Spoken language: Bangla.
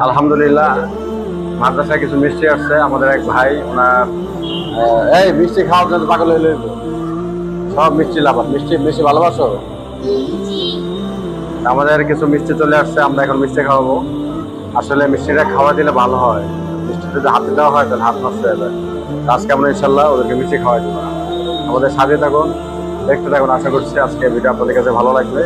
আলহামদুলিল্লাহ মাদ্রাসায় কিছু মিষ্টি আসছে। আমাদের এক ভাই ওনার এই মিষ্টি খাওয়ার জন্য পাগল হয়ে লইব। সব মিষ্টি লাভ মিষ্টি মিষ্টি ভালোবাসো। আমাদের কিছু মিষ্টি চলে আসছে, আমরা এখন মিষ্টি খাওয়াবো। আসলে মিষ্টিটা খাওয়া দিলে ভালো হয়, মিষ্টি যদি হাতে দেওয়া হয় তাহলে হাত নষ্ট হয়ে যায়। আজকে আমরা ইনশাল্লাহ ওদেরকে মিষ্টি খাওয়াই দেবো। আমাদের সাথে থাকুন, দেখতে থাকুন। আশা করছি আজকে ভিডিও আপনাদের কাছে ভালো লাগবে।